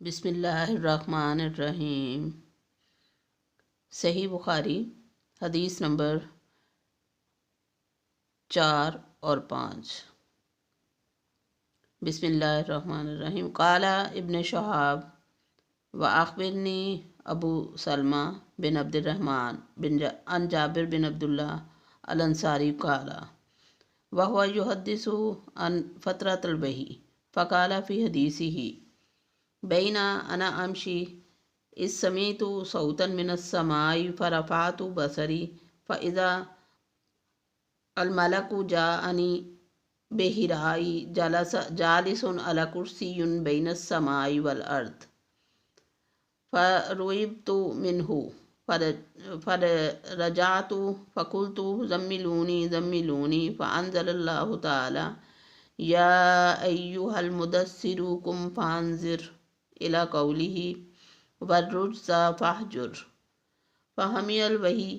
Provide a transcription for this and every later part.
بسم اللہ الرحمن الرحیم۔ صحیح بخاری حدیث نمبر 4 اور 5۔ بسم اللہ الرحمن الرحیم۔ قال ابن شہاب وأخبرنی ابو سلمہ بن عبد الرحمن عن جابر بن عبداللہ الانصاری قال وهو يحدث عن فترة الوحی فقال في حدیثه بین انا امشی اذ سمعت صوتا من السماء فرفعت بصری فاذا الملک جاءنی بحراء جالس على کرسی بین السماء والارض فرعبت منه فرجعت فقلت زملونی زملونی فانزل اللہ تعالی یا ایہا المدثر قم فانذر الى قوله والرجز فاہجر فحمی الوحی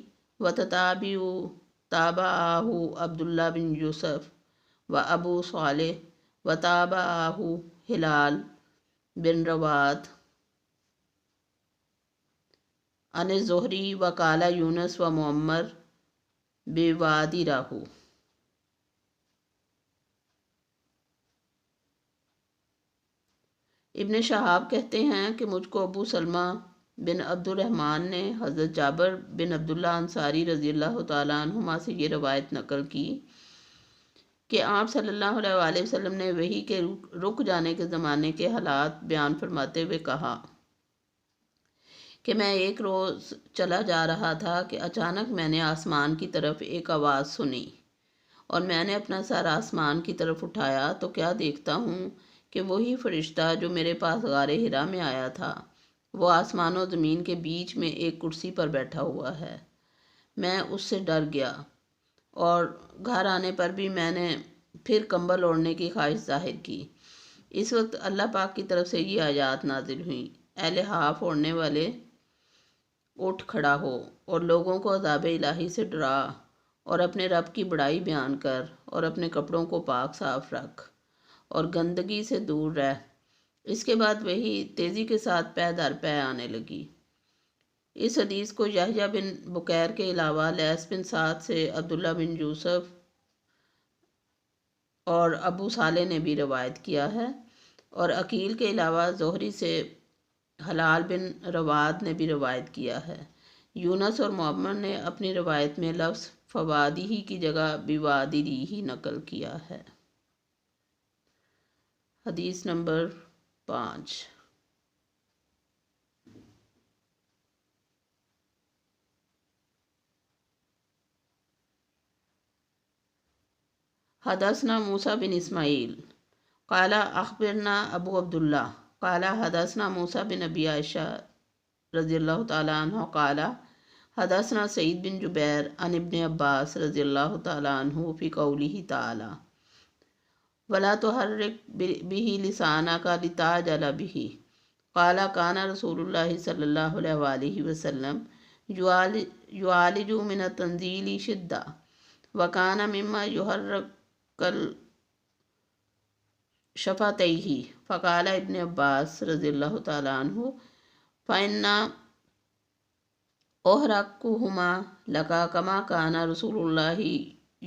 تابعہ عبداللہ بن یوسف و ابو صالح و تابعہ ہلال بن رواد عن الزہری و قال یونس و معمر بوادی راہو۔ ابن شہاب کہتے ہیں کہ مجھ کو ابو سلمہ بن عبد الرحمن نے حضرت جابر بن عبداللہ انصاری رضی اللہ تعالیٰ عنہما سے یہ روایت نقل کی کہ آپ صلی اللہ علیہ وآلہ وسلم نے وحی کے رک جانے کے زمانے کے حالات بیان فرماتے ہوئے کہا کہ میں ایک روز چلا جا رہا تھا کہ اچانک میں نے آسمان کی طرف ایک آواز سنی اور میں نے اپنا سر آسمان کی طرف اٹھایا تو کیا دیکھتا ہوں کہ وہی فرشتہ جو میرے پاس غار حرا میں آیا تھا وہ آسمان و زمین کے بیچ میں ایک کرسی پر بیٹھا ہوا ہے۔ میں اس سے ڈر گیا اور گھر آنے پر بھی میں نے پھر کمبل اوڑھنے کی خواہش ظاہر کی۔ اس وقت اللہ پاک کی طرف سے یہ آیات نازل ہوئیں، اے لحاف اوڑھنے والے اٹھ کھڑا ہو اور لوگوں کو عذاب الہی سے ڈرا اور اپنے رب کی بڑائی بیان کر اور اپنے کپڑوں کو پاک صاف رکھ اور گندگی سے دور رہ۔ اس کے بعد وہی تیزی کے ساتھ پے در پے آنے لگی۔ اس حدیث کو یحییٰ بن بکیر کے علاوہ لیث بن سعد سے عبداللہ بن یوسف اور ابو صالح نے بھی روایت کیا ہے، اور عقیل کے علاوہ زہری سے ہلال بن رواد نے بھی روایت کیا ہے۔ یونس اور معمر نے اپنی روایت میں لفظ فوادی ہی کی جگہ بوادی ہی نقل کیا ہے۔ حدیث نمبر 5۔ حدثنا موسیٰ بن اسماعیل قال اخبرنا ابو عبداللہ قال حدثنا موسیٰ بن ابی عائشہ رضی اللہ تعالیٰ عنہ قال حدثنا سعید بن جبیر عن ابن عباس رضی اللہ تعالیٰ عنہ فی قوله تعالی ولا تحرک به لسانک لتعجل به قال کان رسول اللہ صلی اللہ علیہ وآلہ وسلم یعالج من التنزیل شدہ وکان مما یحرک شفتیہ فقال ابن عباس رضی اللہ تعالیٰ عنہ فإنا أحرقهما لك كما كان رسول الله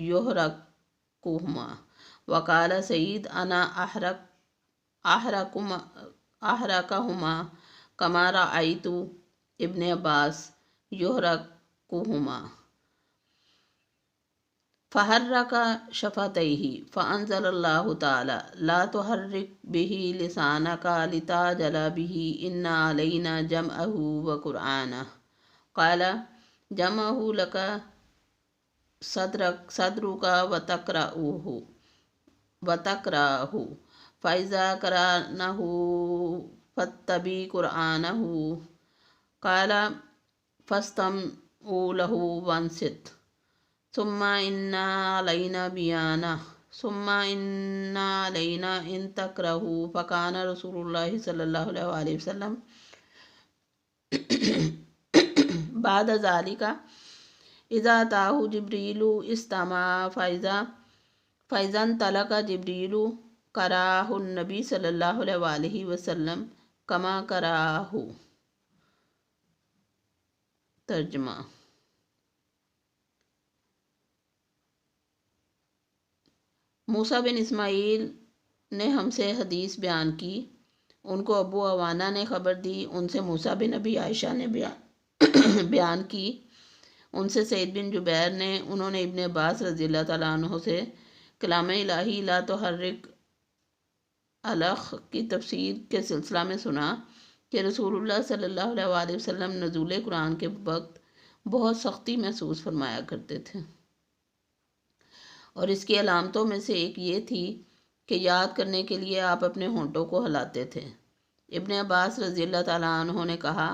يحرقهما وقال سعید انا احرقهما كما رأيت ابن عباس يحرقهما فحرك شفتيه فأنزل الله تعالى لا تحرك به لسانك لتعجل به إن علينا جمعه وقرآنه قال جمعه لك صدرك وتقرأه فإذا قرأناه فاتبع قرآنه قال فاستمعوا له وانصتوا ثم إن علينا بيانه ثم إن علينا إن تقرأه فكان رسول الله صلى الله عليه وآله وسلم بعد ذلك اذا اتاه جبريل استمع فاذا انطلق جبريل قرأه النبي صلی اللہ علیہ وآلہ وسلم کما کراہو۔ ترجمہ: موسیٰ بن اسماعیل نے ہم سے حدیث بیان کی، ان کو ابو عوانہ نے خبر دی، ان سے موسیٰ بن ابی عائشہ نے بیان کی، ان سے سعید بن جبیر نے، انہوں نے ابن عباس رضی اللہ تعالیٰ عنہ سے کلام الہی لا تحرک الخ کی تفسیر کے سلسلہ میں سنا کہ رسول اللہ صلی اللہ علیہ وآلہ وسلم نزول قرآن کے وقت بہت سختی محسوس فرمایا کرتے تھے، اور اس کی علامتوں میں سے ایک یہ تھی کہ یاد کرنے کے لیے آپ اپنے ہونٹوں کو ہلاتے تھے۔ ابن عباس رضی اللہ تعالیٰ عنہ نے کہا،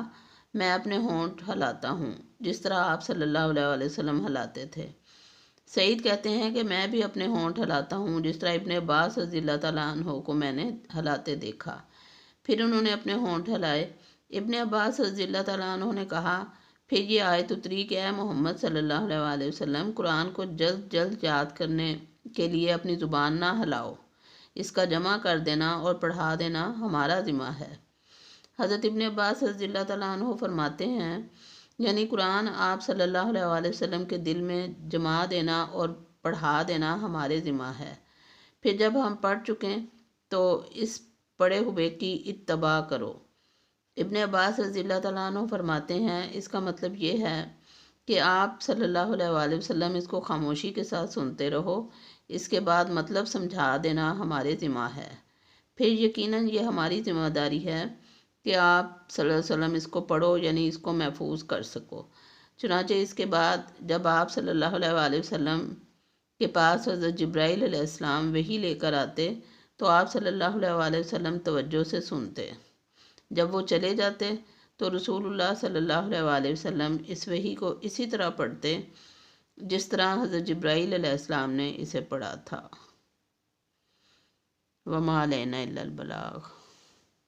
میں اپنے ہونٹ ہلاتا ہوں جس طرح آپ صلی اللہ علیہ وآلہ وسلم ہلاتے تھے۔ سعید کہتے ہیں کہ میں بھی اپنے ہونٹ ہلاتا ہوں جس طرح ابن عباس رضی اللہ تعالیٰ عنہ کو میں نے ہلاتے دیکھا۔ پھر انہوں نے اپنے ہونٹ ہلائے۔ ابن عباس رضی اللہ تعالیٰ عنہ نے کہا، پھر یہ آیت اتری کہ اے محمد صلی اللہ علیہ وآلہ وسلم، قرآن کو جلد جلد یاد کرنے کے لیے اپنی زبان نہ ہلاؤ، اس کا جمع کر دینا اور پڑھا دینا ہمارا ذمہ ہے۔ حضرت ابن عباس رضی اللہ تعالیٰ عنہ فرماتے ہیں، یعنی قرآن آپ صلی اللہ علیہ وآلہ وسلم کے دل میں جما دینا اور پڑھا دینا ہمارے ذمہ ہے، پھر جب ہم پڑھ چکیں تو اس پڑھے ہوئے کی اتباع کرو۔ ابن عباس رضی اللہ تعالیٰ عنہ فرماتے ہیں، اس کا مطلب یہ ہے کہ آپ صلی اللہ علیہ وآلہ وسلم اس کو خاموشی کے ساتھ سنتے رہو، اس کے بعد مطلب سمجھا دینا ہمارے ذمہ ہے، پھر یقیناً یہ ہماری ذمہ داری ہے کہ آپ صلی اللہ علیہ وسلم اس کو پڑھو، یعنی اس کو محفوظ کر سکو۔ چنانچہ اس کے بعد جب آپ صلی اللہ علیہ وآلہ وسلم کے پاس حضرت جبرائیل علیہ السلام وحی لے کر آتے تو آپ صلی اللہ علیہ وآلہ وسلم توجہ سے سنتے، جب وہ چلے جاتے تو رسول اللہ صلی اللہ علیہ وآلہ وسلم اس وحی کو اسی طرح پڑھتے جس طرح حضرت جبرائیل علیہ السلام نے اسے پڑھا تھا۔ وما علینا الا البلاغ۔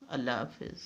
اللہ حافظ۔